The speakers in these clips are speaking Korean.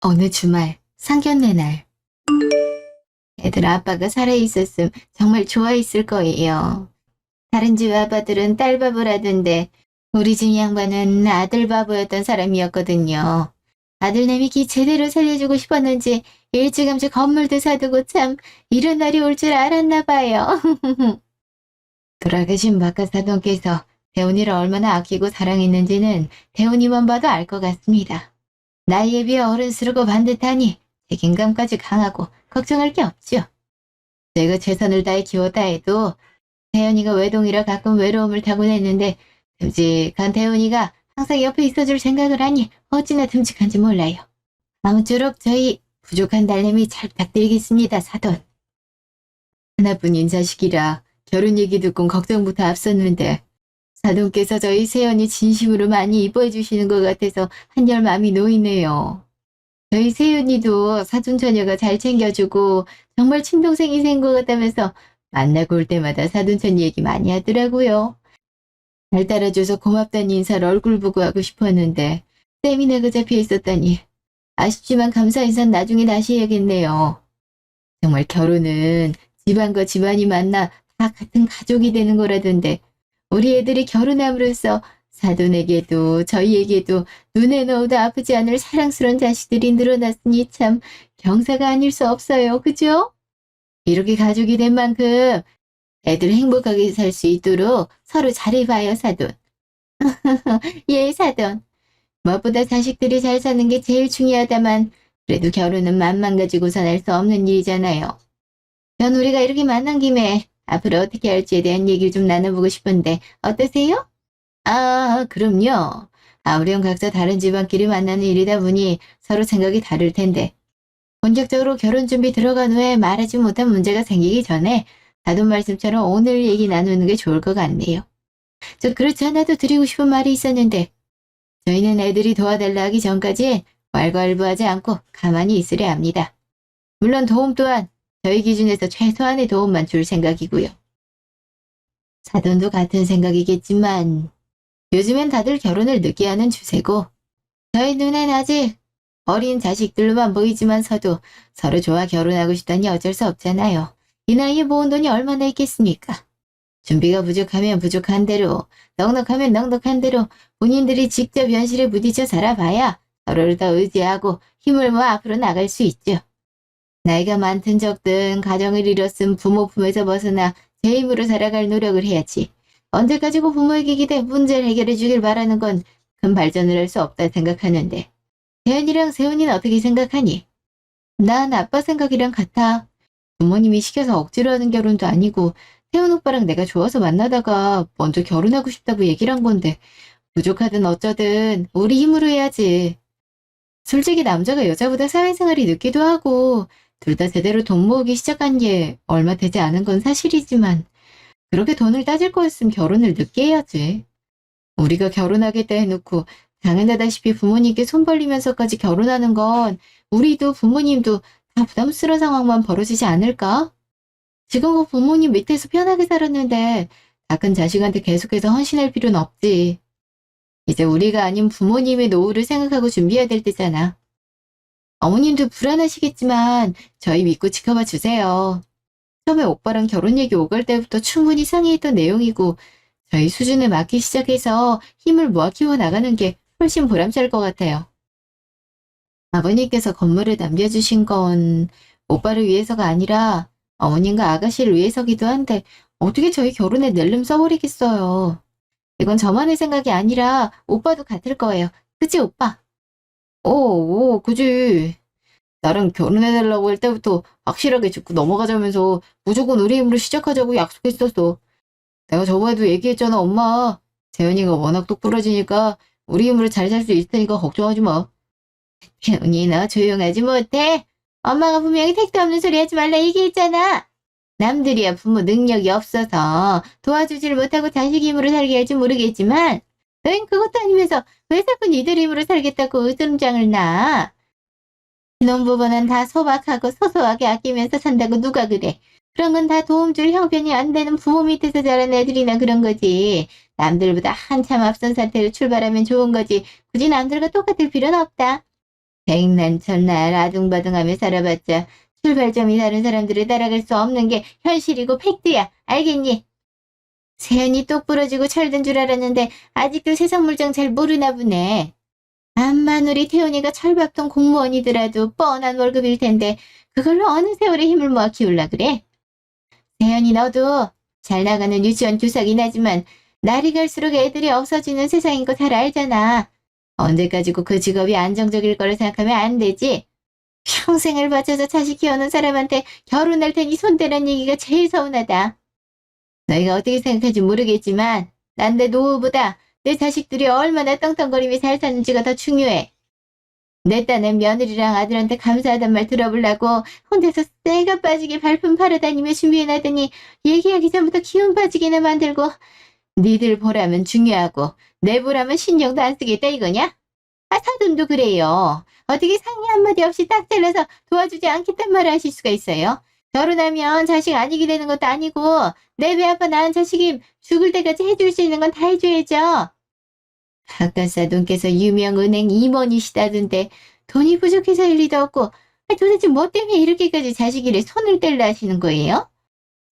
어느 주말, 상견례 날, 애들 아빠가 살아있었음 정말 좋아했을 거예요. 다른 집 아빠들은 딸바보를 하던데 우리 집 양반은 아들 바보였던 사람이었거든요. 아들내미 기 제대로 살려주고 싶었는지 일찌감치 건물도 사두고 참 이런 날이 올 줄 알았나 봐요. 돌아가신 박하사돈께서 대훈이를 얼마나 아끼고 사랑했는지는 대훈이만 봐도 알 것 같습니다. 나이에 비해 어른스럽고 반듯하니 책임감까지 강하고 걱정할 게 없죠. 내가 최선을 다해 키웠다 해도 태연이가 외동이라 가끔 외로움을 타곤 했는데 듬직한 태연이가 항상 옆에 있어줄 생각을 하니 어찌나 듬직한지 몰라요. 아무쪼록 저희 부족한 딸내미 잘 부탁드리겠습니다, 사돈. 하나뿐인 자식이라 결혼 얘기 듣곤 걱정부터 앞섰는데 사돈께서 저희 세연이 진심으로 많이 이뻐해 주시는 것 같아서 한결 마음이 놓이네요. 저희 세연이도 사돈 처녀가 잘 챙겨주고 정말 친동생이 된 것 같다면서 만나고 올 때마다 사돈 처녀 얘기 많이 하더라고요. 잘 따라줘서 고맙다는 인사를 얼굴 보고 하고 싶었는데 세미나가 잡혀 있었다니 아쉽지만 감사 인사는 나중에 다시 해야겠네요. 정말 결혼은 집안과 집안이 만나 다 같은 가족이 되는 거라던데 우리 애들이 결혼함으로써 사돈에게도 저희에게도 눈에 넣어도 아프지 않을 사랑스러운 자식들이 늘어났으니 참 경사가 아닐 수 없어요. 그죠? 이렇게 가족이 된 만큼 애들 행복하게 살 수 있도록 서로 잘해봐요, 사돈. 예, 사돈. 무엇보다 자식들이 잘 사는 게 제일 중요하다만 그래도 결혼은 맘만 가지고선 할 수 없는 일이잖아요. 전 우리가 이렇게 만난 김에 앞으로 어떻게 할지에 대한 얘기를 좀 나눠보고 싶은데 어떠세요? 아, 그럼요. 아무렴 각자 다른 집안끼리 만나는 일이다 보니 서로 생각이 다를 텐데 본격적으로 결혼 준비 들어간 후에 말하지 못한 문제가 생기기 전에 다돈 말씀처럼 오늘 얘기 나누는 게 좋을 것 같네요. 저 그렇지 않아도 드리고 싶은 말이 있었는데 저희는 애들이 도와달라 하기 전까지 왈가왈부하지 않고 가만히 있으려 합니다. 물론 도움 또한 저희 기준에서 최소한의 도움만 줄 생각이고요. 사돈도 같은 생각이겠지만 요즘엔 다들 결혼을 늦게 하는 추세고 저희 눈엔 아직 어린 자식들로만 보이지만서도 서로 좋아 결혼하고 싶다니 어쩔 수 없잖아요. 이 나이에 모은 돈이 얼마나 있겠습니까? 준비가 부족하면 부족한 대로, 넉넉하면 넉넉한 대로 본인들이 직접 현실에 부딪혀 살아봐야 서로를 더 의지하고 힘을 모아 앞으로 나갈 수 있죠. 나이가 많든 적든 가정을 이뤘음 부모 품에서 벗어나 제 힘으로 살아갈 노력을 해야지. 언제까지고 부모에게 기대 문제를 해결해 주길 바라는 건 큰 발전을 할 수 없다 생각하는데 대현이랑 세훈이는 어떻게 생각하니? 난 아빠 생각이랑 같아. 부모님이 시켜서 억지로 하는 결혼도 아니고 태훈 오빠랑 내가 좋아서 만나다가 먼저 결혼하고 싶다고 얘기를 한 건데 부족하든 어쩌든 우리 힘으로 해야지. 솔직히 남자가 여자보다 사회생활이 늦기도 하고 둘 다 제대로 돈 모으기 시작한 게 얼마 되지 않은 건 사실이지만 그렇게 돈을 따질 거였으면 결혼을 늦게 해야지. 우리가 결혼하겠다 해놓고 당연하다시피 부모님께 손 벌리면서까지 결혼하는 건 우리도 부모님도 다 부담스러운 상황만 벌어지지 않을까? 지금 그 부모님 밑에서 편하게 살았는데 다 큰 자식한테 계속해서 헌신할 필요는 없지. 이제 우리가 아닌 부모님의 노후를 생각하고 준비해야 될 때잖아. 어머님도 불안하시겠지만 저희 믿고 지켜봐 주세요. 처음에 오빠랑 결혼 얘기 오갈 때부터 충분히 상의했던 내용이고 저희 수준에 맞기 시작해서 힘을 모아 키워나가는 게 훨씬 보람찰 것 같아요. 아버님께서 건물을 남겨주신 건 오빠를 위해서가 아니라 어머님과 아가씨를 위해서기도 한데 어떻게 저희 결혼에 낼름 써버리겠어요. 이건 저만의 생각이 아니라 오빠도 같을 거예요. 그치 오빠? 오, 그지. 나랑 결혼해달라고 할 때부터 확실하게 짚고 넘어가자면서 무조건 우리 힘으로 시작하자고 약속했었어. 내가 저번에도 얘기했잖아, 엄마. 재현이가 워낙 똑부러지니까 우리 힘으로 잘 살 수 있을 테니까 걱정하지 마. 재현이 너 조용하지 못해? 엄마가 분명히 택도 없는 소리 하지 말라 얘기했잖아. 남들이야 부모 능력이 없어서 도와주질 못하고 자식 힘으로 살게 할지 모르겠지만 너흰 그것도 아니면서 왜 자꾸 니들 힘으로 살겠다고 으름장을 놔? 신혼부부는 다 소박하고 소소하게 아끼면서 산다고 누가 그래. 그런 건 다 도움 줄 형편이 안 되는 부모 밑에서 자란 애들이나 그런 거지. 남들보다 한참 앞선 상태로 출발하면 좋은 거지. 굳이 남들과 똑같을 필요는 없다. 백날 아둥바둥하며 살아봤자 출발점이 다른 사람들을 따라갈 수 없는 게 현실이고 팩트야. 알겠니? 세연이 똑 부러지고 철든 줄 알았는데 아직도 세상 물정 잘 모르나 보네. 암만 우리 태훈이가 철밥통 공무원이더라도 뻔한 월급일 텐데 그걸로 어느 세월에 힘을 모아 키울라 그래? 세연이 너도 잘 나가는 유치원 교사긴 하지만 날이 갈수록 애들이 없어지는 세상인 거 잘 알잖아. 언제까지고 그 직업이 안정적일 거라 생각하면 안 되지. 평생을 바쳐서 자식 키우는 사람한테 결혼할 테니 손대란 얘기가 제일 서운하다. 너희가 어떻게 생각할지 모르겠지만 난 내 노후보다 내 자식들이 얼마나 떵떵거리며 잘 사는지가 더 중요해. 내 딴엔 며느리랑 아들한테 감사하단 말 들어보려고 혼자서 쇠가 빠지게 발품 팔아다니며 준비해놨더니 얘기하기 전부터 기운 빠지게나 만들고 니들 보라면 중요하고 내 보라면 신경도 안 쓰겠다 이거냐? 아, 사돈도 그래요. 어떻게 상의 한마디 없이 딱 잘라서 도와주지 않겠단 말을 하실 수가 있어요? 결혼하면 자식 아니게 되는 것도 아니고 내 배 아파 낳은 자식이 죽을 때까지 해줄 수 있는 건 다 해줘야죠. 박간사돈께서 유명 은행 임원이시다던데 돈이 부족해서일 리도 없고 도대체 뭐 때문에 이렇게까지 자식 일에 손을 뗄라 하시는 거예요?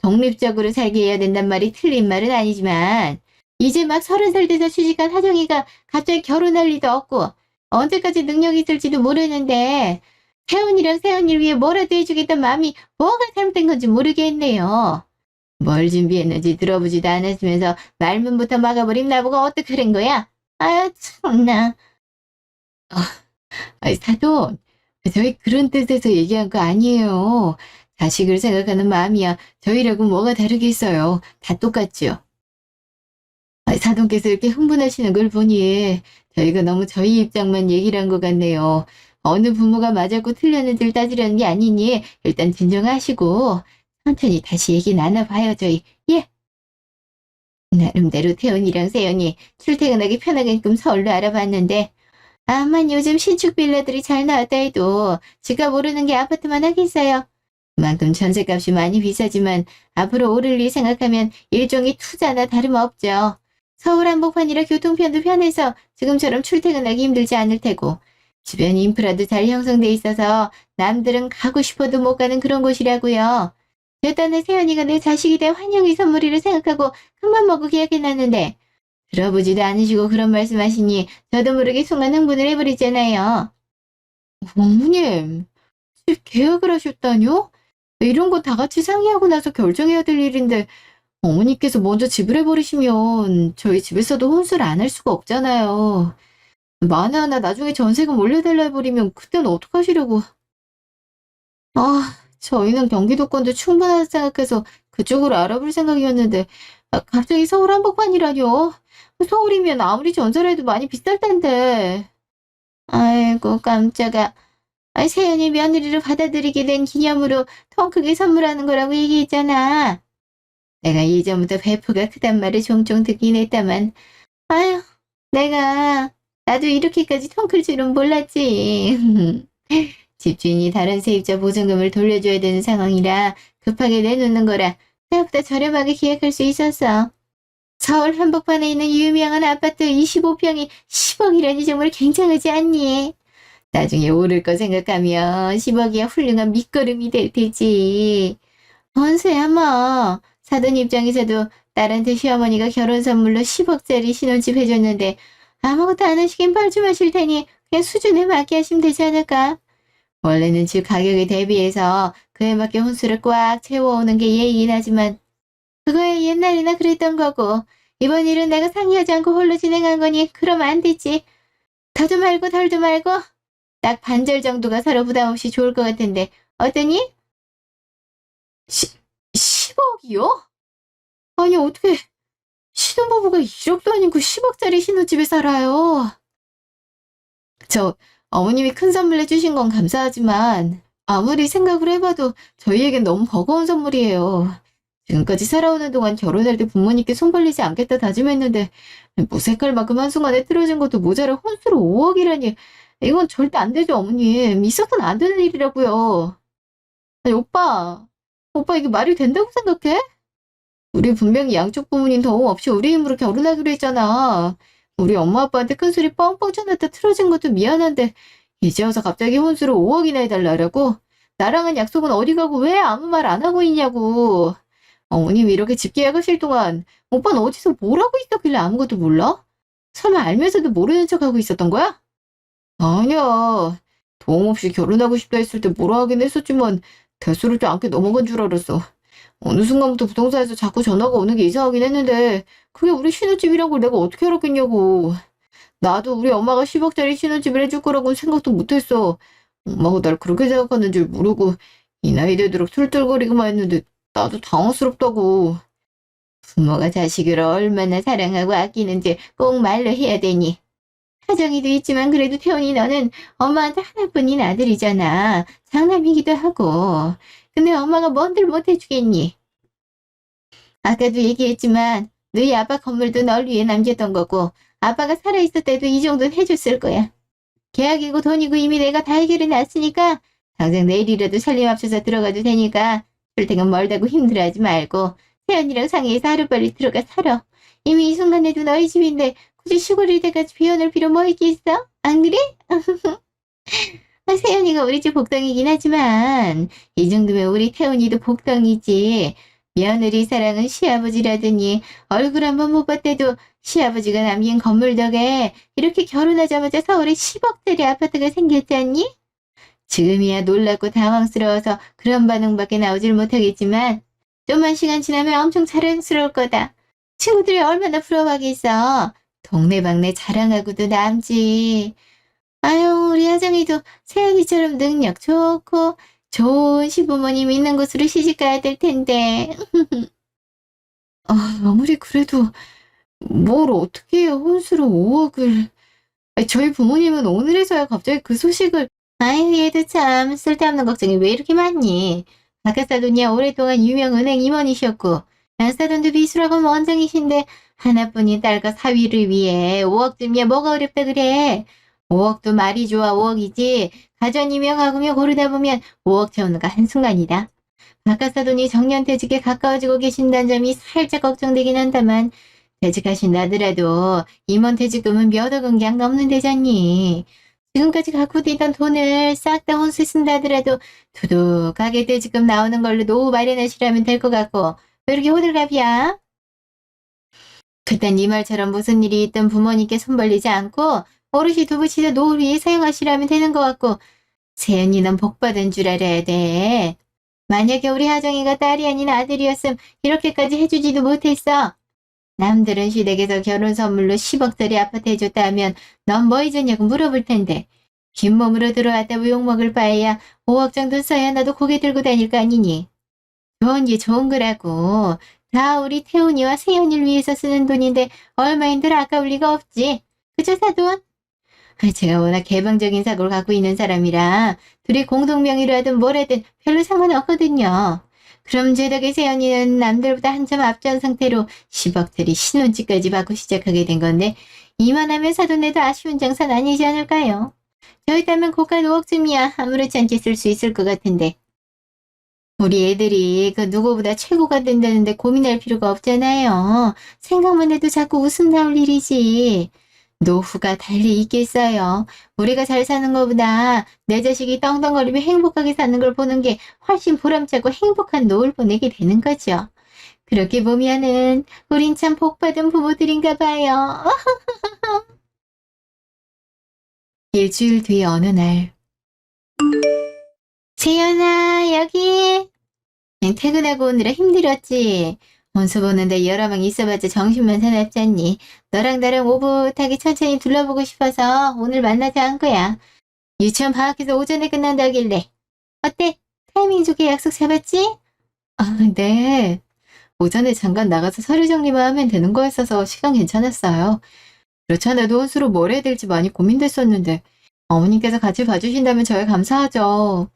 독립적으로 살게 해야 된단 말이 틀린 말은 아니지만 이제 막 30살 돼서 취직한 하정이가 갑자기 결혼할 리도 없고 언제까지 능력이 있을지도 모르는데 태훈이랑 세연이를 위해 뭐라도 해주겠다는 마음이 뭐가 잘못된 건지 모르겠네요. 뭘 준비했는지 들어보지도 않았으면서 말문부터 막아버린 나보고 어떡하는 거야? 아유 참나. 사돈, 저희 그런 뜻에서 얘기한 거 아니에요. 자식을 생각하는 마음이야 저희라고 뭐가 다르겠어요. 다 똑같죠. 사돈께서 이렇게 흥분하시는 걸 보니 저희가 너무 저희 입장만 얘기를 한 것 같네요. 어느 부모가 맞았고 틀렸는지를 따지려는 게 아니니 일단 진정하시고 천천히 다시 얘기 나눠봐요 저희. 예. 나름대로 태훈이랑 세연이 출퇴근하기 편하게끔 서울로 알아봤는데 아만 요즘 신축 빌라들이 잘 나왔다 해도 지가 모르는 게 아파트만 하겠어요. 그만큼 전셋값이 많이 비싸지만 앞으로 오를 일 생각하면 일종의 투자나 다름없죠. 서울 한복판이라 교통편도 편해서 지금처럼 출퇴근하기 힘들지 않을 테고 주변 인프라도 잘 형성돼 있어서 남들은 가고 싶어도 못 가는 그런 곳이라고요. 제 딴에 세연이가 내 자식이 된 환영의 선물이라 생각하고 큰맘 먹고 계약해놨는데 들어보지도 않으시고 그런 말씀하시니 저도 모르게 순간 흥분을 해버리잖아요. 어머님, 집 계약을 하셨다뇨? 이런 거 다 같이 상의하고 나서 결정해야 될 일인데 어머니께서 먼저 지불해버리시면 저희 집에서도 혼수를 안 할 수가 없잖아요. 만에 하나 나중에 전세금 올려달라 해버리면 그때는 어떡하시려고. 저희는 경기도권도 충분하다 생각해서 그쪽으로 알아볼 생각이었는데 갑자기 서울 한복판이라뇨. 서울이면 아무리 전세라도 많이 비쌀 텐데. 아이고 깜짝아. 세연이 며느리를 받아들이게 된 기념으로 통 크게 선물하는 거라고 얘기했잖아. 내가 예전부터 배프가 크단 말을 종종 듣긴 했다만 아휴 나도 이렇게까지 통 클 줄은 몰랐지. 집주인이 다른 세입자 보증금을 돌려줘야 되는 상황이라 급하게 내놓는 거라 생각보다 저렴하게 계약할 수 있었어. 서울 한복판에 있는 유명한 아파트 25평이 10억이라니 정말 굉장하지 않니? 나중에 오를 거 생각하면 10억이야 훌륭한 밑거름이 될 테지. 언세야 뭐. 사돈 입장에서도 딸한테 시어머니가 결혼 선물로 10억짜리 신혼집 해줬는데 아무것도 안 하시긴 뻘쭘하실 테니 그냥 수준에 맞게 하시면 되지 않을까? 원래는 집 가격에 대비해서 그에 맞게 혼수를 꽉 채워오는 게 예의긴 하지만 그거야 옛날이나 그랬던 거고 이번 일은 내가 상의하지 않고 홀로 진행한 거니 그러면 안 되지. 더도 말고 덜도 말고 딱 반절 정도가 서로 부담 없이 좋을 것 같은데 어떠니? 10억이요? 아니 어떻게 신혼부부가 1억도 아니고 10억짜리 신혼집에 살아요. 어머님이 큰 선물 해주신 건 감사하지만 아무리 생각을 해봐도 저희에겐 너무 버거운 선물이에요. 지금까지 살아오는 동안 결혼할 때 부모님께 손 벌리지 않겠다 다짐했는데 무색할 만큼 한순간에 틀어진 것도 모자라 혼수로 5억이라니 이건 절대 안 되죠 어머님. 있어서는 안 되는 일이라고요. 아니 오빠 이게 말이 된다고 생각해? 우리 분명히 양쪽 부모님 도움 없이 우리 힘으로 결혼하기로 했잖아. 우리 엄마 아빠한테 큰소리 뻥뻥 쳐놨다 틀어진 것도 미안한데 이제 와서 갑자기 혼수를 5억이나 해달라고? 나랑은 약속은 어디 가고 왜 아무 말 안 하고 있냐고. 어머님이 이렇게 집 계약하실 동안 오빠는 어디서 뭘 하고 있었길래 아무것도 몰라? 설마 알면서도 모르는 척하고 있었던 거야? 아니야. 도움 없이 결혼하고 싶다 했을 때 뭐라 하긴 했었지만 대수롭지 않게 넘어간 줄 알았어. 어느 순간부터 부동산에서 자꾸 전화가 오는 게 이상하긴 했는데 그게 우리 신혼집이란 걸 내가 어떻게 알았겠냐고. 나도 우리 엄마가 10억짜리 신혼집을 해줄 거라고는 생각도 못했어. 엄마가 날 그렇게 생각하는 줄 모르고 이 나이 되도록 툴툴거리고만 했는데 나도 당황스럽다고. 부모가 자식을 얼마나 사랑하고 아끼는지 꼭 말로 해야 되니. 사정이도 있지만 그래도 태훈이 너는 엄마한테 하나뿐인 아들이잖아. 장남이기도 하고. 근데 엄마가 뭔들 못해주겠니? 아까도 얘기했지만 너희 아빠 건물도 널 위해 남겼던 거고 아빠가 살아있을 때도 이 정도는 해줬을 거야. 계약이고 돈이고 이미 내가 다 해결해 놨으니까 당장 내일이라도 살림합쳐서 들어가도 되니까 출퇴근 멀다고 힘들어하지 말고 태연이랑 상의해서 하루빨리 들어가 살아. 이미 이 순간에도 너희 집인데 굳이 시골일 때까지 비워놓을 필요 뭐 있겠어? 안 그래? 세연이가 우리 집 복덩이긴 하지만 이 정도면 우리 태훈이도 복덩이지. 며느리 사랑은 시아버지라더니 얼굴 한번 못 봤대도 시아버지가 남긴 건물 덕에 이렇게 결혼하자마자 서울에 10억짜리 아파트가 생겼잖니? 지금이야 놀랍고 당황스러워서 그런 반응밖에 나오질 못하겠지만 좀만 시간 지나면 엄청 자랑스러울 거다. 친구들이 얼마나 부러워하겠어. 동네방네 자랑하고도 남지. 아유, 우리 하정이도 세연이처럼 능력 좋고 좋은 시부모님 있는 곳으로 시집가야 될 텐데. 아무리 그래도 뭘 어떻게 해요. 혼수로 5억을. 저희 부모님은 오늘에서야 갑자기 그 소식을. 아유, 얘도 참 쓸데없는 걱정이 왜 이렇게 많니. 바카사돈이야 오랫동안 유명 은행 임원이셨고 양사돈도 비수라고 원장이신데 하나뿐인 딸과 사위를 위해 5억쯤이야 뭐가 어렵다 그래. 5억도 말이 좋아 5억이지. 가전이며 가구며 고르다 보면 5억 채우는가 한순간이다. 바카사돈이 정년퇴직에 가까워지고 계신다는 점이 살짝 걱정되긴 한다만 퇴직하신다더라도 임원 퇴직금은 몇 억은 그냥 넘는 데잖니. 지금까지 갖고 있던 돈을 싹 다 혼수 쓴다더라도 두둑하게 퇴직금 나오는 걸로 노후 마련하시라면 될 것 같고 왜 이렇게 호들갑이야? 그땐 네 말처럼 무슨 일이 있든 부모님께 손 벌리지 않고 어르시 두부치도 노후를 위해 사용하시라면 되는 것 같고 세연이 넌 복받은 줄 알아야 돼. 만약에 우리 하정이가 딸이 아닌 아들이었음 이렇게까지 해주지도 못했어. 남들은 시댁에서 결혼 선물로 10억짜리 아파트 해줬다 하면 넌 뭐 해줬냐고 물어볼 텐데 긴 몸으로 들어왔다고 욕먹을 바에야 5억 정도 써야 나도 고개 들고 다닐 거 아니니. 좋은 게 좋은 거라고. 다 우리 태훈이와 세연이를 위해서 쓰는 돈인데 얼마인들 아까울 리가 없지. 그죠 사돈? 제가 워낙 개방적인 사고를 갖고 있는 사람이라 둘이 공동명의로 하든 뭘 하든 별로 상관없거든요. 그럼 제 덕에 세연이는 남들보다 한참 앞전 상태로 10억짜리 신혼집까지 받고 시작하게 된 건데 이만하면 사돈네도 아쉬운 장사는 아니지 않을까요? 저희 딸면 고가 5억쯤이야 아무렇지 않게 쓸 수 있을 것 같은데 우리 애들이 그 누구보다 최고가 된다는데 고민할 필요가 없잖아요. 생각만 해도 자꾸 웃음 나올 일이지. 노후가 달리 있겠어요. 우리가 잘 사는 것보다 내 자식이 떵떵거리며 행복하게 사는 걸 보는 게 훨씬 보람차고 행복한 노후를 보내게 되는 거죠. 그렇게 보면은 우린 참 복받은 부모들인가 봐요. 일주일 뒤 어느 날 세연아 여기. 퇴근하고 오느라 힘들었지. 원수 보는데 여러 명 있어봤자 정신만 사납잖니. 너랑 나랑 오붓하게 천천히 둘러보고 싶어서 오늘 만나자 한 거야. 유치원 방학해서 오전에 끝난다길래. 어때? 타이밍 좋게 약속 잡았지? 네. 오전에 잠깐 나가서 서류 정리만 하면 되는 거였어서 시간 괜찮았어요. 그렇지 않아도 혼수로 뭘 해야 될지 많이 고민됐었는데 어머님께서 같이 봐주신다면 저야 감사하죠.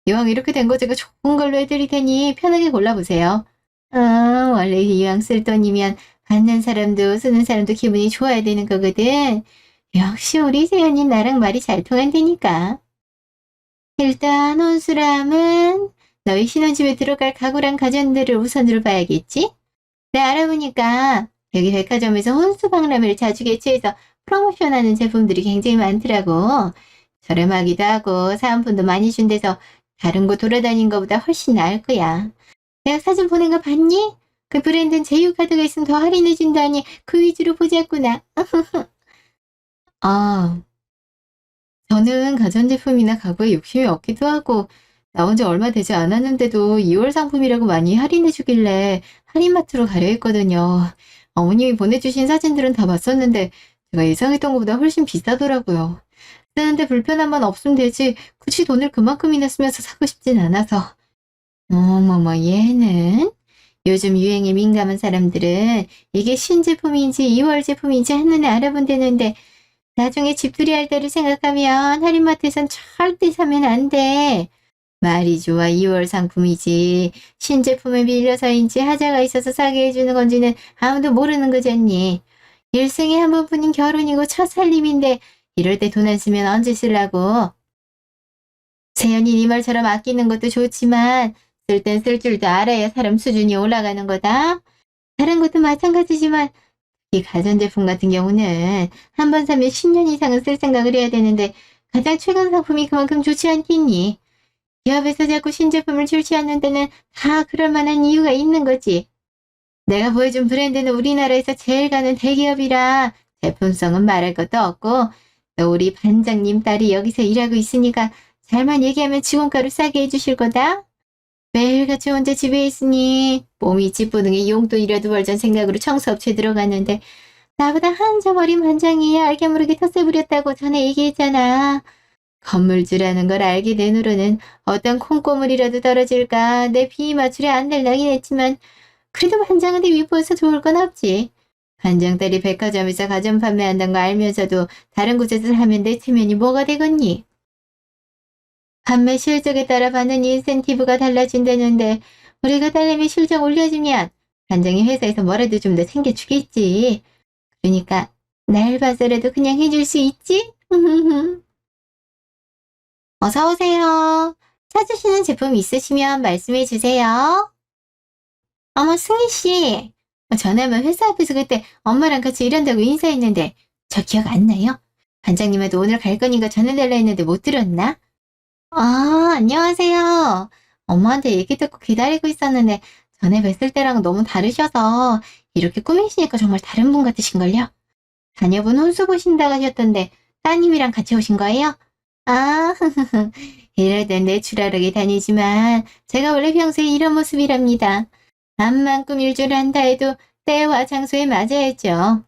이왕 이렇게 된 거 제가 좋은 걸로 해드릴 테니 편하게 골라보세요. 원래 이왕 쓸 돈이면 받는 사람도 쓰는 사람도 기분이 좋아야 되는 거거든. 역시 우리 세연이 나랑 말이 잘 통한다니까. 일단 혼수람은 너희 신혼집에 들어갈 가구랑 가전들을 우선으로 봐야겠지? 네, 알아보니까 여기 백화점에서 혼수 박람회를 자주 개최해서 프로모션하는 제품들이 굉장히 많더라고. 저렴하기도 하고 사은품도 많이 준 데서 다른 곳 돌아다닌 것보다 훨씬 나을 거야. 내가 사진 보낸 거 봤니? 그 브랜드는 제휴카드가 있으면 더 할인해준다니 그 위주로 보자꾸나. 아, 저는 가전제품이나 가구에 욕심이 없기도 하고 나온 지 얼마 되지 않았는데도 2월 상품이라고 많이 할인해주길래 할인마트로 가려 했거든요. 어머님이 보내주신 사진들은 다 봤었는데 제가 예상했던 것보다 훨씬 비싸더라고요. 쓰는데 불편함만 없으면 되지 굳이 돈을 그만큼이나 쓰면서 사고 싶진 않아서. 어머머, 얘는? 요즘 유행에 민감한 사람들은 이게 신제품인지 2월 제품인지 한눈에 알아본다는데 나중에 집들이 할 때를 생각하면 할인마트에선 절대 사면 안 돼. 말이 좋아 2월 상품이지. 신제품에 밀려서인지 하자가 있어서 사게 해주는 건지는 아무도 모르는 거잖니. 일생에 한 번뿐인 결혼이고 첫 살림인데 이럴 때 돈 안 쓰면 언제 쓰려고. 세연이 네 말처럼 아끼는 것도 좋지만 쓸 땐 쓸 줄도 알아야 사람 수준이 올라가는 거다. 다른 것도 마찬가지지만 이 가전제품 같은 경우는 한 번 사면 10년 이상은 쓸 생각을 해야 되는데 가장 최근 상품이 그만큼 좋지 않겠니? 기업에서 자꾸 신제품을 출시하는 데는 다 그럴 만한 이유가 있는 거지. 내가 보여준 브랜드는 우리나라에서 제일 가는 대기업이라 제품성은 말할 것도 없고 또 우리 반장님 딸이 여기서 일하고 있으니까 잘만 얘기하면 직원가로 싸게 해주실 거다. 매일같이 혼자 집에 있으니 몸이 찌뿌둥해 용돈이라도 벌자는 생각으로 청소업체 들어갔는데 나보다 한참 어린 반장이 알게 모르게 텃세 부렸다고 전에 얘기했잖아. 건물주라는 걸 알게 된 후로는 어떤 콩고물이라도 떨어질까 내 비위 맞추려 안달나긴 했지만 그래도 반장한테 위보해서 좋을 건 없지. 반장딸이 백화점에서 가전 판매한다는 거 알면서도 다른 곳에서 사면 내 체면이 뭐가 되겠니? 판매 실적에 따라 받는 인센티브가 달라진다는데 우리가 딸내미 실적 올려주면 반장이 회사에서 뭐라도 좀 더 챙겨주겠지. 그러니까 날 봐서라도 그냥 해줄 수 있지? 어서 오세요. 찾으시는 제품 있으시면 말씀해 주세요. 어머, 승희 씨. 전화면 회사 앞에서 그때 엄마랑 같이 일한다고 인사했는데 저 기억 안 나요? 반장님한테 오늘 갈 거니까 전해달라 했는데 못 들었나? 아, 안녕하세요. 엄마한테 얘기 듣고 기다리고 있었는데 전에 뵀을 때랑은 너무 다르셔서 이렇게 꾸미시니까 정말 다른 분 같으신걸요? 자녀분 혼수 보신다고 하셨던데 따님이랑 같이 오신 거예요? 아, 이럴 땐 내추럴하게 다니지만 제가 원래 평소에 이런 모습이랍니다. 암만 꾸밀 줄 안다 해도 때와 장소에 맞아야죠.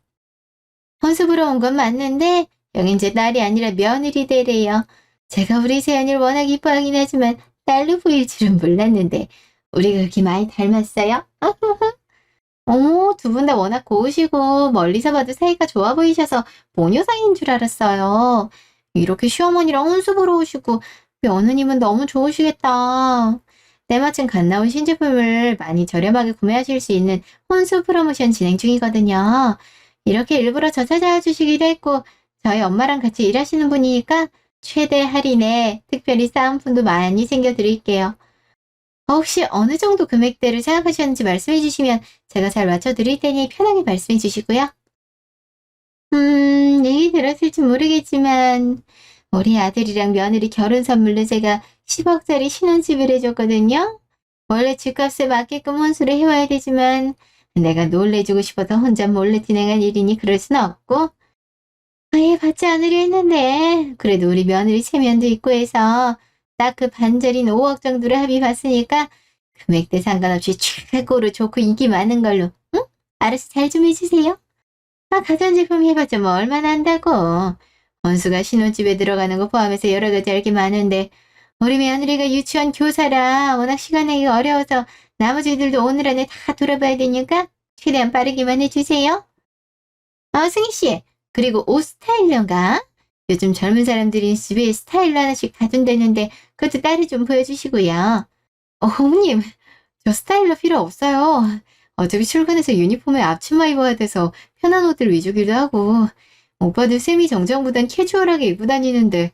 혼수보러 온 건 맞는데 여긴 제 딸이 아니라 며느리 되래요. 제가 우리 세연이를 워낙 이뻐하긴 하지만 딸로 보일 줄은 몰랐는데 우리가 그렇게 많이 닮았어요? 어머, 두 분 다 워낙 고우시고 멀리서 봐도 사이가 좋아 보이셔서 모녀 사이인 줄 알았어요. 이렇게 시어머니랑 혼수 보러 오시고 며느님은 너무 좋으시겠다. 때마침 갓 나온 신제품을 많이 저렴하게 구매하실 수 있는 혼수 프로모션 진행 중이거든요. 이렇게 일부러 저 찾아와 주시기도 했고 저희 엄마랑 같이 일하시는 분이니까 최대 할인에 특별히 사은품도 많이 챙겨드릴게요. 혹시 어느 정도 금액대를 생각하셨는지 말씀해 주시면 제가 잘 맞춰드릴 테니 편하게 말씀해 주시고요. 얘기 들었을지 모르겠지만 우리 아들이랑 며느리 결혼 선물로 제가 10억짜리 신혼집을 해줬거든요. 원래 집값에 맞게끔 혼수를 해와야 되지만 내가 놀래주고 싶어서 혼자 몰래 진행한 일이니 그럴 순 없고 아예 받지 않으려 했는데 그래도 우리 며느리 체면도 있고 해서 딱 그 반절인 5억 정도를 합의 봤으니까 금액대 상관없이 최고로 좋고 인기 많은 걸로. 응? 알아서 잘 좀 해주세요. 아, 가전제품 해봤자 뭐 얼마나 한다고. 원수가 신혼집에 들어가는 거 포함해서 여러 가지 할 게 많은데 우리 며느리가 유치원 교사라 워낙 시간 내기가 어려워서 나머지들도 오늘 안에 다 돌아봐야 되니까 최대한 빠르게만 해주세요. 승희 씨, 그리고 옷 스타일러가 요즘 젊은 사람들이 집에 스타일러 하나씩 가둔다는데 그것도 따로 좀 보여주시고요. 어머님, 저 스타일러 필요 없어요. 어차피 출근해서 유니폼에 앞치마 입어야 돼서 편한 옷들 위주기도 하고 오빠들 세미 정장보단 캐주얼하게 입고 다니는데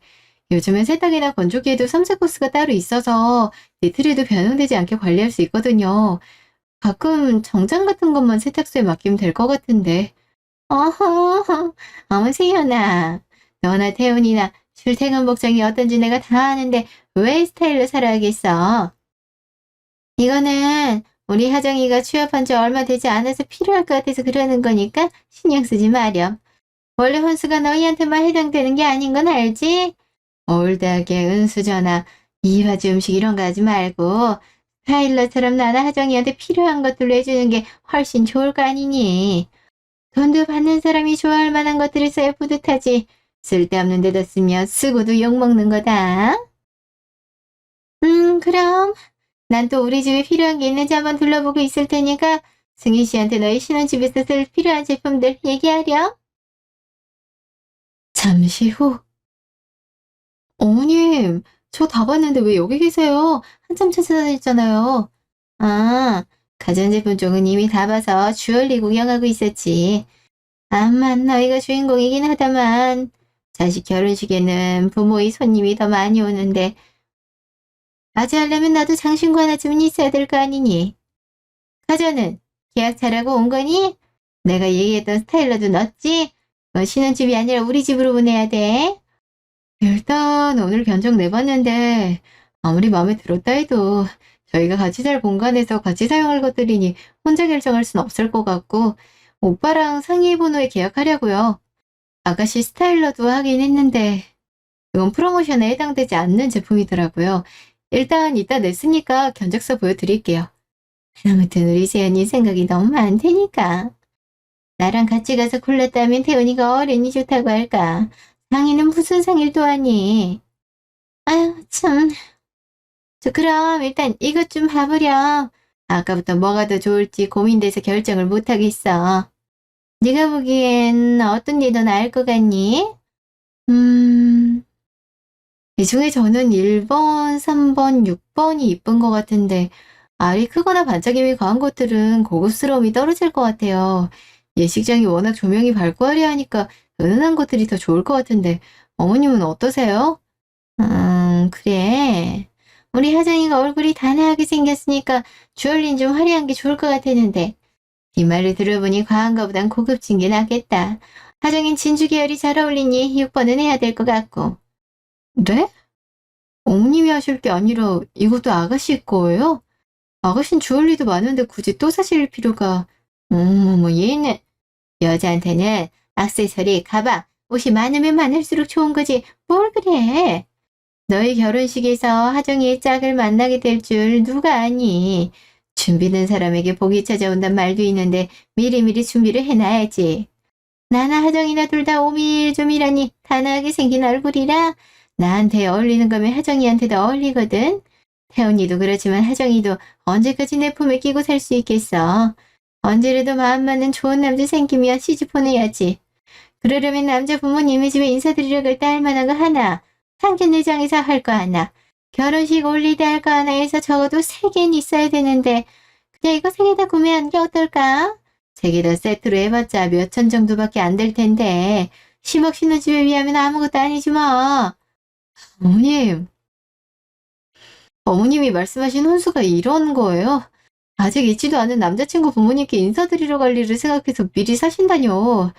요즘엔 세탁이나 건조기에도 섬세 코스가 따로 있어서 니트리도 변형되지 않게 관리할 수 있거든요. 가끔 정장 같은 것만 세탁소에 맡기면 될 것 같은데. 어허, 어머 세연아, 너나 태훈이나 출퇴근 복장이 어떤지 내가 다 아는데 왜 스타일러 사러야겠어? 이거는 우리 하정이가 취업한 지 얼마 되지 않아서 필요할 것 같아서 그러는 거니까 신경 쓰지 마렴. 원래 혼수가 너희한테만 해당되는 게 아닌 건 알지? 올드하게 은수저나 이바지 음식 이런 거 하지 말고 스타일러처럼 나나 하정이한테 필요한 것들로 해주는 게 훨씬 좋을 거 아니니. 돈도 받는 사람이 좋아할 만한 것들을 써야 뿌듯하지. 쓸데없는 데다 쓰면 쓰고도 욕먹는 거다. 그럼 난 또 우리 집에 필요한 게 있는지 한번 둘러보고 있을 테니까 승희 씨한테 너희 신혼집에서 쓸 필요한 제품들 얘기하렴. 잠시 후. 어머님, 저 다 봤는데 왜 여기 계세요? 한참 찾아다녔잖아요. 아, 가전제품 쪽은 이미 다 봐서 주얼리 구경하고 있었지. 암만 너희가 주인공이긴 하다만 자식 결혼식에는 부모의 손님이 더 많이 오는데 맞이하려면 나도 장신구 하나쯤은 있어야 될 거 아니니. 가전은 계약 잘하고 온 거니? 내가 얘기했던 스타일러도 넣었지? 신혼집이 아니라 우리 집으로 보내야 돼. 일단 오늘 견적 내봤는데 아무리 마음에 들었다 해도 저희가 같이 살 공간에서 같이 사용할 것들이니 혼자 결정할 순 없을 것 같고 오빠랑 상의해본 후에 계약하려고요. 아가씨 스타일러도 하긴 했는데 이건 프로모션에 해당되지 않는 제품이더라고요. 일단 이따 냈으니까 견적서 보여드릴게요. 아무튼 우리 세연이 생각이 너무 많다니까. 나랑 같이 가서 골랐다면 태연이가 어른이 좋다고 할까. 상의는 무슨 상의도 하니. 아유 참. 저 그럼 일단 이것 좀 봐보렴. 아까부터 뭐가 더 좋을지 고민돼서 결정을 못하겠어. 네가 보기엔 어떤 게 더 나을 것 같니? 이 중에 저는 1번, 3번, 6번이 이쁜 것 같은데 알이 크거나 반짝임이 강한 것들은 고급스러움이 떨어질 것 같아요. 예식장이 워낙 조명이 밝고 화려하니까 은은한 것들이 더 좋을 것 같은데 어머님은 어떠세요? 그래. 우리 하정이가 얼굴이 단아하게 생겼으니까 주얼리는 좀 화려한 게 좋을 것 같았는데 이 말을 들어보니 과한 거보단 고급진 게 낫겠다. 하정인 진주 계열이 잘 어울리니 6번은 해야 될 것 같고. 네? 어머님이 하실 게 아니라 이것도 아가씨 거예요? 아가씨는 주얼리도 많은데 굳이 또 사실 필요가. 어머머 얘는 여자한테는 액세서리, 가방, 옷이 많으면 많을수록 좋은 거지 뭘 그래. 너희 결혼식에서 하정이의 짝을 만나게 될 줄 누가 아니. 준비된 사람에게 복이 찾아온단 말도 있는데 미리미리 준비를 해놔야지. 나나 하정이나 둘 다 오밀조밀하니 단아하게 생긴 얼굴이라 나한테 어울리는 거면 하정이한테도 어울리거든. 태훈이도 그렇지만 하정이도 언제까지 내 품에 끼고 살 수 있겠어. 언제라도 마음 맞는 좋은 남자 생기면 시집 보내야지. 그러려면 남자 부모님의 집에 인사드리러 갈 때 할 만한 거 하나, 상견례장에서 할 거 하나, 결혼식 올릴 때 할 거 하나 해서 적어도 3개는 있어야 되는데 그냥 이거 3개 다 구매하는 게 어떨까? 3개 다 세트로 해봤자 몇천 정도밖에 안 될 텐데 10억 신혼집에 비하면 아무것도 아니지 뭐. 어머님, 어머님이 말씀하신 혼수가 이런 거예요? 아직 있지도 않은 남자친구 부모님께 인사드리러 갈 일을 생각해서 미리 사신다뇨.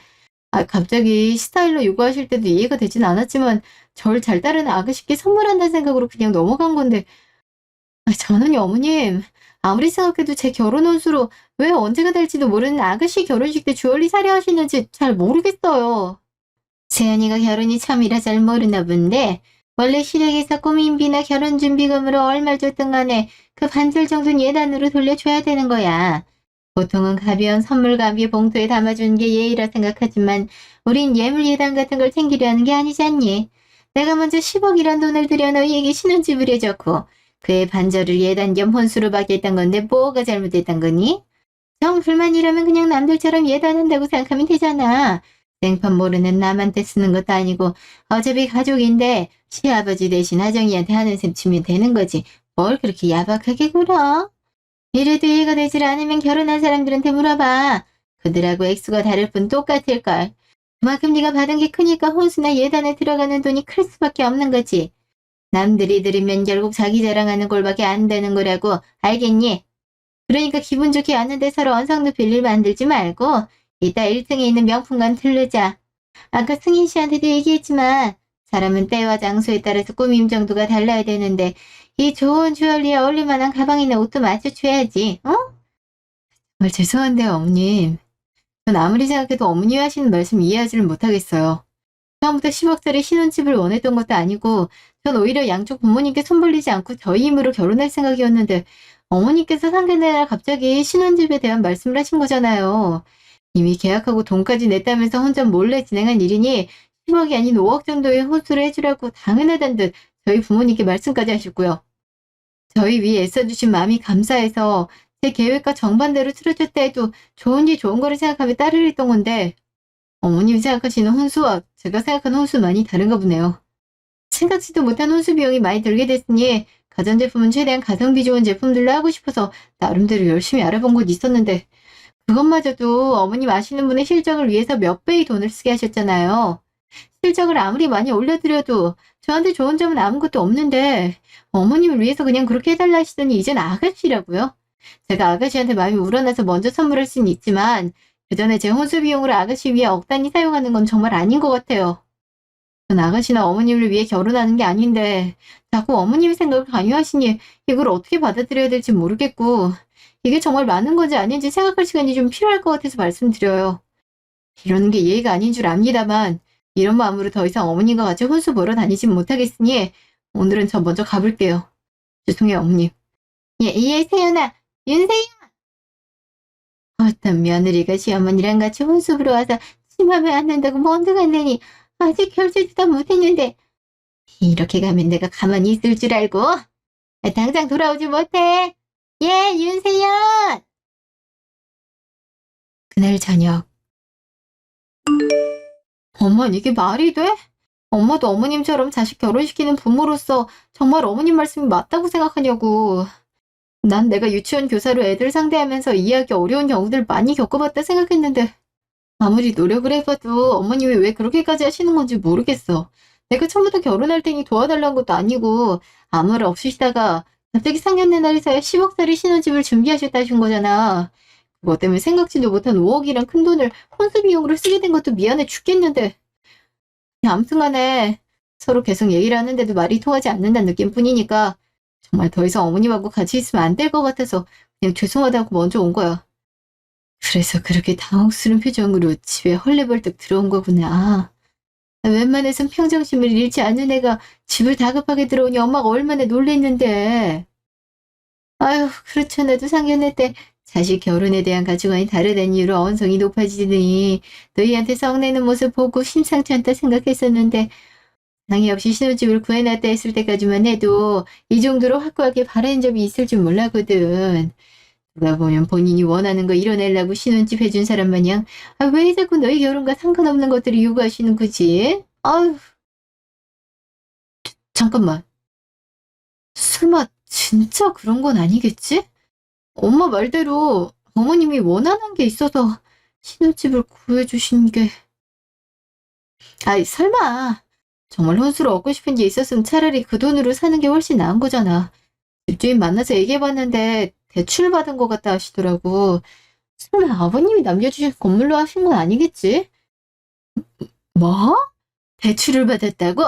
갑자기 스타일러 요구하실 때도 이해가 되진 않았지만 절 잘 따르는 아가씨께 선물한다는 생각으로 그냥 넘어간 건데 저는요 어머님 아무리 생각해도 제 결혼 혼수로 왜 언제가 될지도 모르는 아가씨 결혼식 때 주얼리 사려 하시는지 잘 모르겠어요. 세연이가 결혼이 처음이라 잘 모르나 본데 원래 시댁에서 꾸민비나 결혼준비금으로 얼마 줬든 간에 그 반절 정도는 예단으로 돌려줘야 되는 거야. 보통은 가벼운 선물 가비에 봉투에 담아주는 게 예의라 생각하지만 우린 예물 예단 같은 걸 챙기려 하는 게 아니지 않니? 내가 먼저 10억이란 돈을 들여 너희에게 신혼집을 해줬고 그의 반절을 예단 겸 혼수로 받겠단 건데 뭐가 잘못됐단 거니? 정 불만이라면 그냥 남들처럼 예단한다고 생각하면 되잖아. 생판 모르는 남한테 쓰는 것도 아니고 어차피 가족인데 시아버지 대신 하정이한테 하는 셈 치면 되는 거지. 뭘 그렇게 야박하게 굴어? 이래도 이해가 되질 않으면 결혼한 사람들한테 물어봐. 그들하고 액수가 다를 뿐 똑같을걸. 그만큼 네가 받은 게 크니까 혼수나 예단에 들어가는 돈이 클 수밖에 없는 거지. 남들이 들으면 결국 자기 자랑하는 꼴밖에 안 되는 거라고 알겠니? 그러니까 기분 좋게 왔는데 서로 언성도 빌릴 만들지 말고 이따 1층에 있는 명품관 들르자. 아까 승희 씨한테도 얘기했지만 사람은 때와 장소에 따라서 꾸밈 정도가 달라야 되는데 이 좋은 주얼리에 어울릴 만한 가방이나 옷도 맞춰줘야지. 어? 정말 죄송한데요, 어머님. 전 아무리 생각해도 어머님이 하시는 말씀 이해하지를 못하겠어요. 처음부터 10억짜리 신혼집을 원했던 것도 아니고 전 오히려 양쪽 부모님께 손 벌리지 않고 저희 힘으로 결혼할 생각이었는데 어머니께서 상견례 날 갑자기 신혼집에 대한 말씀을 하신 거잖아요. 이미 계약하고 돈까지 냈다면서 혼자 몰래 진행한 일이니 10억이 아닌 5억 정도의 호수를 해주라고 당연하단 듯 저희 부모님께 말씀까지 하셨고요. 저희 위해 애써주신 마음이 감사해서 제 계획과 정반대로 틀어졌다 해도 좋은지 좋은 거를 생각하며 따르려 했던 건데 어머님이 생각하시는 혼수와 제가 생각하는 혼수 많이 다른가 보네요. 생각지도 못한 혼수 비용이 많이 들게 됐으니 가전제품은 최대한 가성비 좋은 제품들로 하고 싶어서 나름대로 열심히 알아본 곳 있었는데 그것마저도 어머님 아시는 분의 실적을 위해서 몇 배의 돈을 쓰게 하셨잖아요. 실적을 아무리 많이 올려드려도 저한테 좋은 점은 아무것도 없는데 어머님을 위해서 그냥 그렇게 해달라 하시더니 이젠 아가씨라고요? 제가 아가씨한테 마음이 우러나서 먼저 선물할 수는 있지만 그 전에 제 혼수 비용으로 아가씨 위해 억 단위 사용하는 건 정말 아닌 것 같아요. 전 아가씨나 어머님을 위해 결혼하는 게 아닌데 자꾸 어머님의 생각을 강요하시니 이걸 어떻게 받아들여야 될지 모르겠고 이게 정말 맞는 건지 아닌지 생각할 시간이 좀 필요할 것 같아서 말씀드려요. 이러는 게 예의가 아닌 줄 압니다만 이런 마음으로 더 이상 어머님과 같이 혼수 보러 다니진 못하겠으니 오늘은 저 먼저 가볼게요. 죄송해요, 어머님. 예, 세연아, 윤세연! 어떤 며느리가 시어머니랑 같이 혼수 보러 와서 침하면 안 된다고 먼저 갔느니 아직 결제도 다 못했는데 이렇게 가면 내가 가만히 있을 줄 알고? 당장 돌아오지 못해. 예, 윤세연! 그날 저녁. 엄마, 이게 말이 돼? 엄마도 어머님처럼 자식 결혼시키는 부모로서 정말 어머님 말씀이 맞다고 생각하냐고. 난 내가 유치원 교사로 애들 상대하면서 이해하기 어려운 경우들 많이 겪어봤다 생각했는데 아무리 노력을 해봐도 어머님이 왜 그렇게까지 하시는 건지 모르겠어. 내가 처음부터 결혼할 테니 도와달라는 것도 아니고 아무 말 없으시다가 갑자기 상견례 날에서야 10억짜리 신혼집을 준비하셨다 하신 거잖아. 그것 때문에 생각지도 못한 5억이란 큰 돈을 혼수 비용으로 쓰게 된 것도 미안해 죽겠는데. 아무튼 간에 서로 계속 얘기를 하는데도 말이 통하지 않는다는 느낌뿐이니까 정말 더 이상 어머님하고 같이 있으면 안 될 것 같아서 그냥 죄송하다고 먼저 온 거야. 그래서 그렇게 당혹스러운 표정으로 집에 헐레벌떡 들어온 거구나. 웬만해선 평정심을 잃지 않는 애가 집을 다급하게 들어오니 엄마가 얼마나 놀랬는데. 아유, 그렇잖아도 상견례 때 자식 결혼에 대한 가치관이 다르다는 이유로 언성이 높아지더니 너희한테 성내는 모습 보고 심상치 않다 생각했었는데 장애 없이 신혼집을 구해놨다 했을 때까지만 해도 이 정도로 확고하게 바라는 점이 있을 줄 몰랐거든. 누가 보면 본인이 원하는 거 이뤄내려고 신혼집 해준 사람 마냥 왜 자꾸 너희 결혼과 상관없는 것들을 요구하시는 거지? 아유, 잠깐만. 설마 진짜 그런 건 아니겠지? 엄마 말대로 어머님이 원하는 게 있어서 신혼집을 구해주신 게... 아이, 설마. 정말 혼수를 얻고 싶은 게 있었으면 차라리 그 돈으로 사는 게 훨씬 나은 거잖아. 집주인 만나서 얘기해봤는데 대출 받은 것 같다 하시더라고. 설마 아버님이 남겨주신 건물로 하신 건 아니겠지? 뭐? 대출을 받았다고?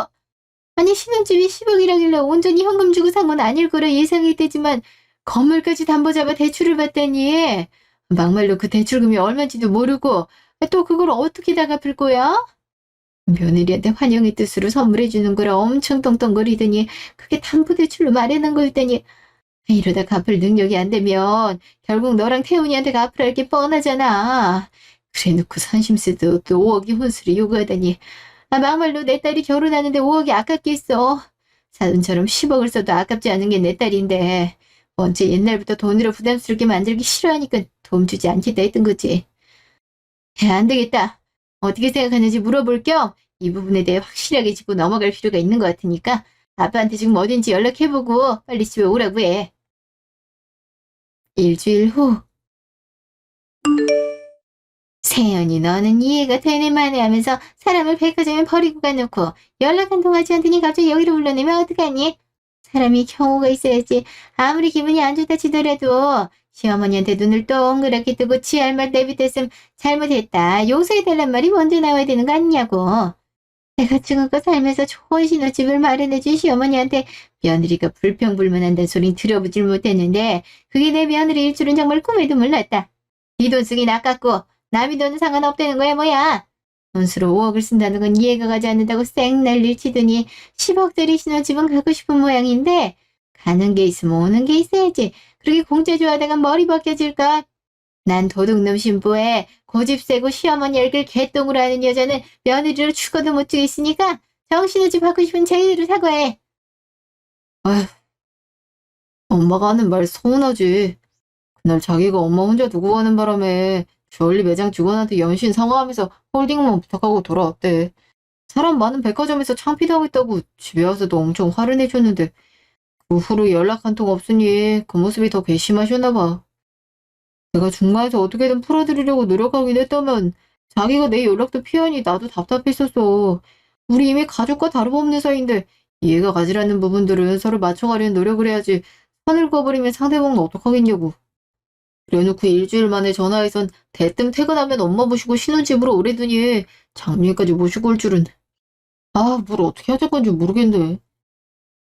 아니 신혼집이 10억이라길래 온전히 현금 주고 산 건 아닐 거라 예상했대지만 건물까지 담보 잡아 대출을 받다니. 막말로 그 대출금이 얼마인지도 모르고 또 그걸 어떻게 다 갚을 거야? 며느리한테 환영의 뜻으로 선물해주는 거라 엄청 떵떵거리더니 그게 담보대출로 마련한 거였다니. 이러다 갚을 능력이 안 되면 결국 너랑 태훈이한테 갚으라 할 게 뻔하잖아. 그래놓고 선심쓰도 또 5억이 혼수를 요구하다니. 막말로 내 딸이 결혼하는데 5억이 아깝겠어. 사돈처럼 10억을 써도 아깝지 않은 게 내 딸인데 언제 옛날부터 돈으로 부담스럽게 만들기 싫어하니까 도움 주지 않겠다 했던 거지. 안 되겠다. 어떻게 생각하는지 물어볼 겸 이 부분에 대해 확실하게 짚고 넘어갈 필요가 있는 것 같으니까 아빠한테 지금 어딘지 연락해보고 빨리 집에 오라고 해. 일주일 후. 세연이 너는 이해가 되네 마네 하면서 사람을 백화점에 버리고 가놓고 연락 한 통 하지 않더니 갑자기 여기로 불러내면 어떡하니? 사람이 경우가 있어야지. 아무리 기분이 안 좋다 치더라도 시어머니한테 눈을 동그랗게 뜨고 지할 말 내뱉었음 잘못했다. 용서해달란 말이 먼저 나와야 되는 거 아니냐고. 내가 지금껏 살면서 좋은 신혼집을 마련해준 시어머니한테 며느리가 불평불만한다는 소린 들어보질 못했는데 그게 내 며느리일 줄은 정말 꿈에도 몰랐다. 네 돈 쓰긴 아깝고 남의 돈은 상관없다는 거야 뭐야. 혼수로 5억을 쓴다는 건 이해가 가지 않는다고 쌩 난리를 치더니 10억짜리 신혼집은 가고 싶은 모양인데 가는 게 있으면 오는 게 있어야지. 그렇게 공짜 좋아하다가 머리 벗겨질까? 난 도둑놈 신부에 고집 세고 시어머니 얼굴 개똥으로 하는 여자는 며느리로 죽어도 못 주겠으니까 정신을 좀 받고 싶은 제대로 사과해. 아휴, 엄마가 하는 말 서운하지. 그날 자기가 엄마 혼자 두고 가는 바람에 주얼리 매장 직원한테 연신 사과하면서 홀딩만 부탁하고 돌아왔대. 사람 많은 백화점에서 창피당했다고 집에 와서도 엄청 화를 내줬는데 그 후로 연락 한 통 없으니 그 모습이 더 괘씸하셨나 봐. 내가 중간에서 어떻게든 풀어드리려고 노력하긴 했다면 자기가 내 연락도 피하니 나도 답답했었어. 우리 이미 가족과 다름없는 사이인데 이해가 가지 않는 부분들은 서로 맞춰가려는 노력을 해야지 선을 그어버리면 상대방은 어떡하겠냐고. 그래놓고 일주일 만에 전화해선 대뜸 퇴근하면 엄마 모시고 신혼집으로 오래 두니 장미까지 모시고 올 줄은. 아, 뭘 어떻게 하자건지 모르겠네.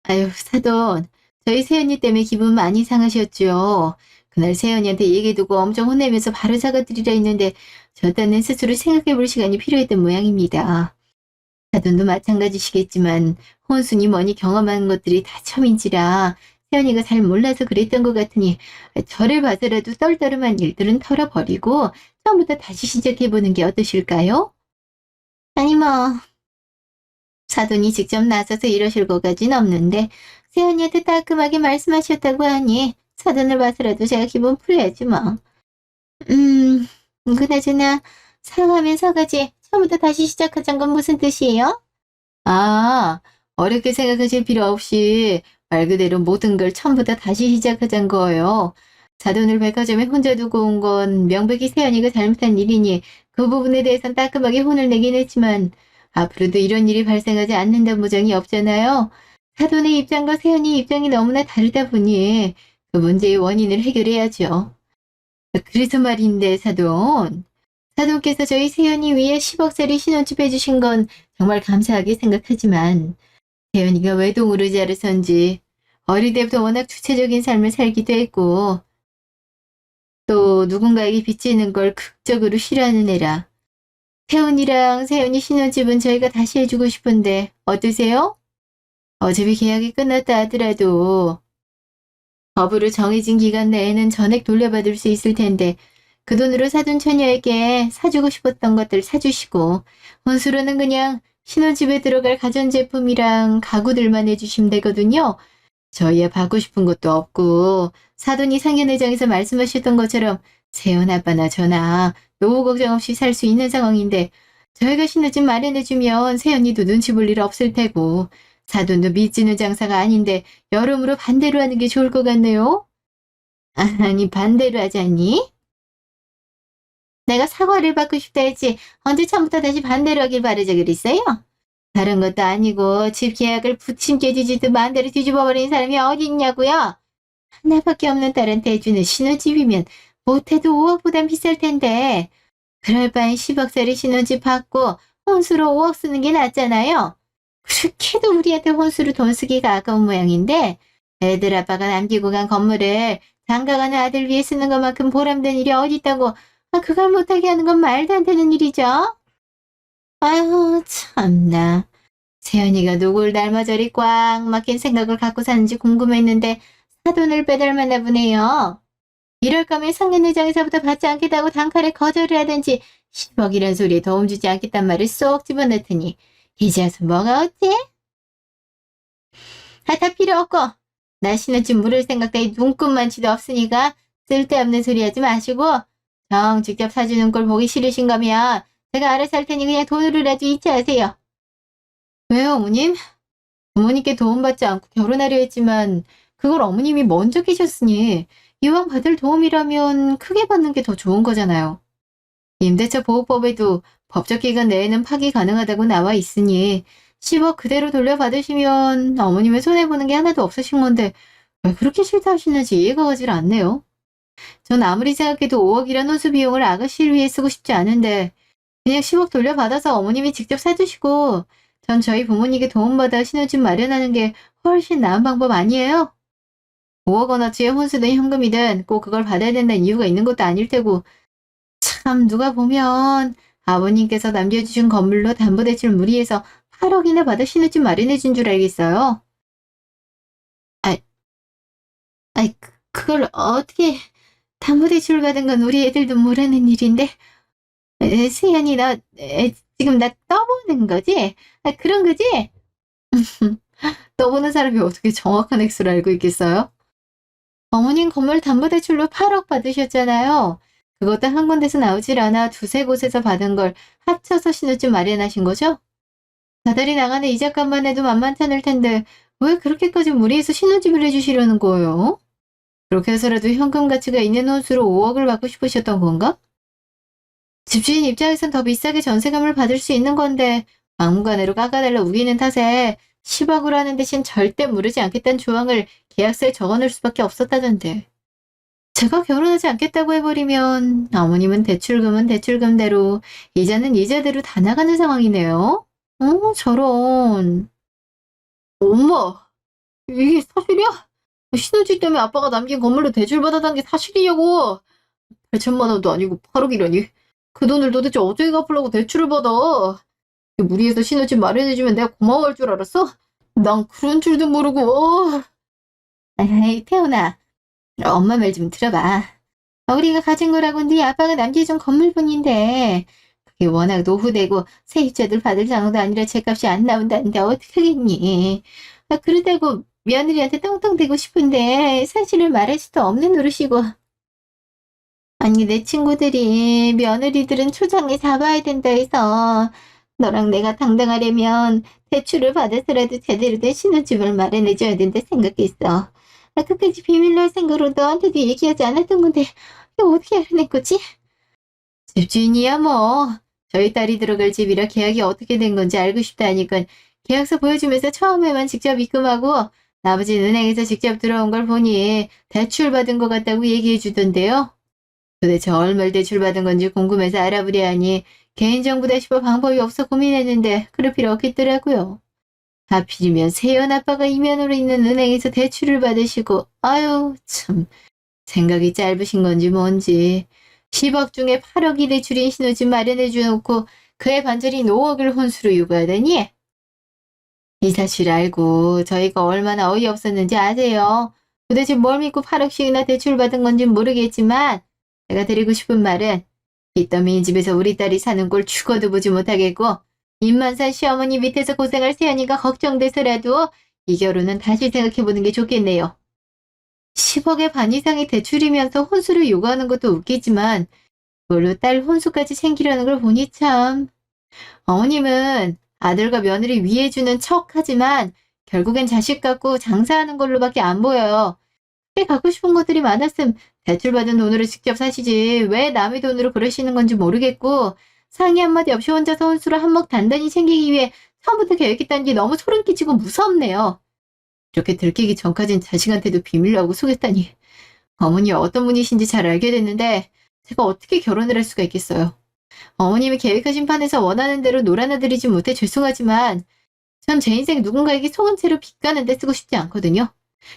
아유, 사돈. 저희 새언니 때문에 기분 많이 상하셨죠. 그날 새언니한테 얘기해두고 엄청 혼내면서 바로 사과드리려 했는데 저 딴엔 스스로 생각해볼 시간이 필요했던 모양입니다. 사돈도 마찬가지시겠지만 혼순이 뭐니 경험한 것들이 다 처음인지라 새언니가 잘 몰라서 그랬던 것 같으니 저를 봐서라도 떨떠름한 일들은 털어버리고 처음부터 다시 시작해보는 게 어떠실까요? 아니 뭐 사돈이 직접 나서서 이러실 것까진 없는데 새언니한테 따끔하게 말씀하셨다고 하니 사돈을 봐서라도 제가 기분 풀어야지 뭐. 음, 그나저나 사과하면 사과지 처음부터 다시 시작하자는 건 무슨 뜻이에요? 아, 어렵게 생각하실 필요 없이 말 그대로 모든 걸 처음부터 다시 시작하자는 거예요. 사돈을 백화점에 혼자 두고 온 건 명백히 세연이가 잘못한 일이니 그 부분에 대해선 따끔하게 혼을 내긴 했지만 앞으로도 이런 일이 발생하지 않는다는 보장이 없잖아요. 사돈의 입장과 세연이 입장이 너무나 다르다 보니 그 문제의 원인을 해결해야죠. 그래서 말인데 사돈. 사돈께서 저희 세연이 위해 10억짜리 신혼집 해주신 건 정말 감사하게 생각하지만 세연이가 외동으로 자라선지 어릴 때부터 워낙 주체적인 삶을 살기도 했고 또 누군가에게 빚지는 걸 극적으로 싫어하는 애라. 태훈이랑 세연이 신혼집은 저희가 다시 해주고 싶은데 어떠세요? 어차피 계약이 끝났다 하더라도 법으로 정해진 기간 내에는 전액 돌려받을 수 있을 텐데 그 돈으로 사돈 처녀에게 사주고 싶었던 것들 사주시고 혼수로는 그냥 신혼집에 들어갈 가전제품이랑 가구들만 해주시면 되거든요. 저희야 받고 싶은 것도 없고 사돈이 상견회장에서 말씀하셨던 것처럼 세연 아빠나 저나 노후 걱정 없이 살 수 있는 상황인데 저희가 신혼집 마련해주면 세연이도 눈치 볼 일 없을 테고 사돈도 믿지는 장사가 아닌데 여러모로 반대로 하는 게 좋을 것 같네요. 아니 반대로 하자니? 내가 사과를 받고 싶다 했지 언제 처음부터 다시 반대로 하길 바라자 그랬어요? 다른 것도 아니고 집 계약을 부침개 뒤지듯 마음대로 뒤집어버리는 사람이 어디 있냐고요? 하나밖에 없는 딸한테 해주는 신혼집이면 못해도 5억보단 비쌀 텐데 그럴 바엔 10억짜리 신혼집 받고 혼수로 5억 쓰는 게 낫잖아요. 그렇게도 우리한테 혼수로 돈 쓰기가 아까운 모양인데 애들 아빠가 남기고 간 건물을 장가가는 아들 위해 쓰는 것만큼 보람된 일이 어디 있다고 그걸 못하게 하는 건 말도 안 되는 일이죠. 아유 참나. 세연이가 누굴 닮아 저리 꽉 막힌 생각을 갖고 사는지 궁금했는데 사돈을 빼닮았나 보네요. 이럴 거면 상견례장에서부터 받지 않겠다고 단칼에 거절을 하든지 10억이란 소리에 도움 주지 않겠단 말을 쏙 집어넣더니 이제 와서 뭐가 어째? 다 필요 없고 나 신혼집 물을 생각 따위 눈꼽만치도 없으니까 쓸데없는 소리 하지 마시고 정 직접 사주는 걸 보기 싫으신 거면 제가 알아서 할 테니 그냥 돈으로라도 이체하세요. 왜요 어머님? 부모님께 도움받지 않고 결혼하려 했지만 그걸 어머님이 먼저 계셨으니 이왕 받을 도움이라면 크게 받는 게 더 좋은 거잖아요. 임대차 보호법에도 법적 기간 내에는 파기 가능하다고 나와 있으니 10억 그대로 돌려받으시면 어머님의 손해보는 게 하나도 없으신 건데 왜 그렇게 싫다 하시는지 이해가 가질 않네요. 전 아무리 생각해도 5억이란 혼수 비용을 아가씨를 위해 쓰고 싶지 않은데 그냥 10억 돌려받아서 어머님이 직접 사주시고 전 저희 부모님께 도움받아 신혼집 마련하는 게 훨씬 나은 방법 아니에요? 5억 원어치의 혼수든 현금이든 꼭 그걸 받아야 된다는 이유가 있는 것도 아닐 테고. 참 누가 보면 아버님께서 남겨주신 건물로 담보대출 무리해서 8억이나 받아 신혼집 마련해 준 줄 알겠어요? 아, 그걸 어떻게 담보대출 받은 건 우리 애들도 모르는 일인데. 세연이 지금 나 떠보는 거지? 그런 거지? 떠보는 사람이 어떻게 정확한 액수를 알고 있겠어요? 어머님 건물 담보대출로 8억 받으셨잖아요. 그것도 한 군데서 나오질 않아 두세 곳에서 받은 걸 합쳐서 신혼집 마련하신 거죠? 다달이 나가는 이자값만 해도 만만찮을 텐데 왜 그렇게까지 무리해서 신혼집을 해주시려는 거예요? 그렇게 해서라도 현금 가치가 있는 혼수로 5억을 받고 싶으셨던 건가? 집주인 입장에선 더 비싸게 전세금을 받을 수 있는 건데 막무가내로 깎아달라 우기는 탓에 10억으로 하는 대신 절대 무르지 않겠다는 조항을 계약서에 적어놓을 수밖에 없었다던데. 제가 결혼하지 않겠다고 해버리면 어머님은 대출금은 대출금대로 이자는 이자대로 다 나가는 상황이네요. 저런. 엄마, 이게 사실이야? 신혼집 때문에 아빠가 남긴 건물로 대출받아단 게 사실이냐고. 8천만 원도 아니고 8억이라니. 그 돈을 도대체 어떻게 갚으려고 대출을 받아? 무리해서 신혼집 마련해주면 내가 고마워할 줄 알았어? 난 그런 줄도 모르고. 에이, 태훈아. 엄마 말 좀 들어봐. 우리가 가진 거라고 네 아빠가 남겨준 건물뿐인데 그게 워낙 노후되고 세입자들 받을 정도 아니라 제값이 안 나온다는데 어떡하겠니? 그러다고 며느리한테 떵떵대고 싶은데 사실을 말할 수도 없는 노릇이고. 아니 내 친구들이 며느리들은 초장에 잡아야 된다 해서 너랑 내가 당당하려면 대출을 받아서라도 제대로 된 신혼집을 마련해줘야 된다 생각했어. 끝까지 비밀로 할 생각으로 너한테도 얘기하지 않았던 건데 이거 어떻게 알아낸 거지? 집주인이야 뭐. 저희 딸이 들어갈 집이라 계약이 어떻게 된 건지 알고 싶다 하니까 계약서 보여주면서 처음에만 직접 입금하고 나머지는 은행에서 직접 들어온 걸 보니 대출받은 것 같다고 얘기해 주던데요. 도대체 얼마를 대출받은 건지 궁금해서 알아보려 하니 개인정보다 싶어 방법이 없어 고민했는데 그럴 필요 없겠더라고요. 하필이면 세연 아빠가 이면으로 있는 은행에서 대출을 받으시고 아유 참 생각이 짧으신 건지 뭔지 10억 중에 8억이 대출인 신혼집 마련해 주놓고 그의 반절인 5억을 혼수로 요구하다니? 이 사실 알고 저희가 얼마나 어이없었는지 아세요? 도대체 뭘 믿고 8억씩이나 대출받은 건지 모르겠지만 제가 드리고 싶은 말은 빚더미인 집에서 우리 딸이 사는 꼴 죽어도 보지 못하겠고 입만 산 시어머니 밑에서 고생할 세연이가 걱정돼서라도 이 결혼은 다시 생각해보는 게 좋겠네요. 10억의 반 이상이 대출이면서 혼수를 요구하는 것도 웃기지만 그걸로 딸 혼수까지 챙기려는 걸 보니 참. 어머님은 아들과 며느리 위해주는 척하지만 결국엔 자식 갖고 장사하는 걸로밖에 안 보여요. 꽤 갖고 싶은 것들이 많았음 대출받은 돈으로 직접 사시지 왜 남의 돈으로 그러시는 건지 모르겠고 상의 한마디 없이 혼자서 혼수를 한몫 단단히 챙기기 위해 처음부터 계획했다는 게 너무 소름 끼치고 무섭네요. 이렇게 들키기 전까진 자식한테도 비밀로 하고 속였다니. 어머니 어떤 분이신지 잘 알게 됐는데 제가 어떻게 결혼을 할 수가 있겠어요. 어머님이 계획하신 판에서 원하는 대로 놀아나드리지 못해 죄송하지만 전 제 인생 누군가에게 속은 채로 빚가는 데 쓰고 싶지 않거든요.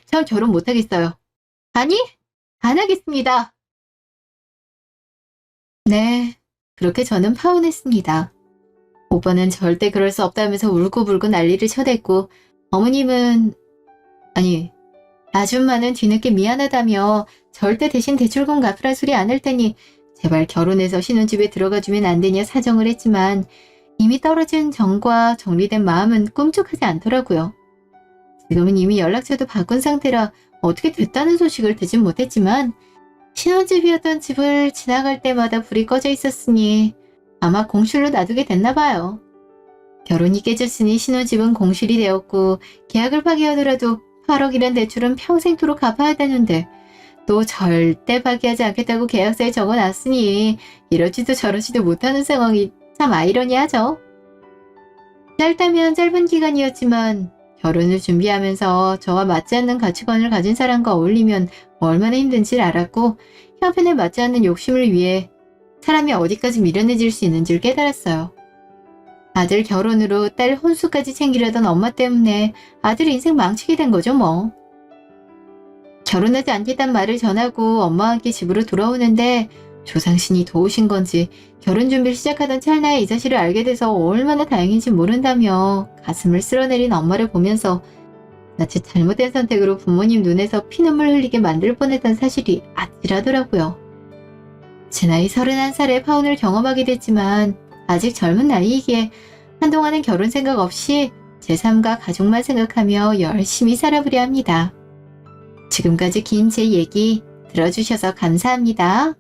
전 결혼 못하겠어요. 아니, 안 하겠습니다. 네, 그렇게 저는 파혼했습니다. 오빠는 절대 그럴 수 없다면서 울고불고 난리를 쳐댔고 어머님은 아니 아줌마는 뒤늦게 미안하다며 절대 대신 대출금 갚으란 소리 안 할 테니 제발 결혼해서 신혼집에 들어가주면 안 되냐 사정을 했지만 이미 떨어진 정과 정리된 마음은 꿈쩍하지 않더라고요. 지금은 이미 연락처도 바꾼 상태라 어떻게 됐다는 소식을 듣진 못했지만 신혼집이었던 집을 지나갈 때마다 불이 꺼져 있었으니 아마 공실로 놔두게 됐나 봐요. 결혼이 깨졌으니 신혼집은 공실이 되었고 계약을 파기하더라도 8억이란 대출은 평생토록 갚아야 되는데 또 절대 파기하지 않겠다고 계약서에 적어놨으니 이러지도 저러지도 못하는 상황이 참 아이러니하죠. 짧다면 짧은 기간이었지만 결혼을 준비하면서 저와 맞지 않는 가치관을 가진 사람과 어울리면 얼마나 힘든지 알았고 형편에 맞지 않는 욕심을 위해 사람이 어디까지 미련해질 수 있는 줄 깨달았어요. 아들 결혼으로 딸 혼수까지 챙기려던 엄마 때문에 아들 인생 망치게 된 거죠 뭐. 결혼하지 않겠단 말을 전하고 엄마와 함께 집으로 돌아오는데 조상신이 도우신 건지 결혼 준비를 시작하던 찰나에 이 사실을 알게 돼서 얼마나 다행인지 모른다며 가슴을 쓸어내린 엄마를 보면서 나치 잘못된 선택으로 부모님 눈에서 피눈물 흘리게 만들 뻔했던 사실이 아찔하더라고요. 제 나이 31살에 파혼을 경험하게 됐지만 아직 젊은 나이이기에 한동안은 결혼 생각 없이 제 삶과 가족만 생각하며 열심히 살아보려 합니다. 지금까지 긴 제 얘기 들어주셔서 감사합니다.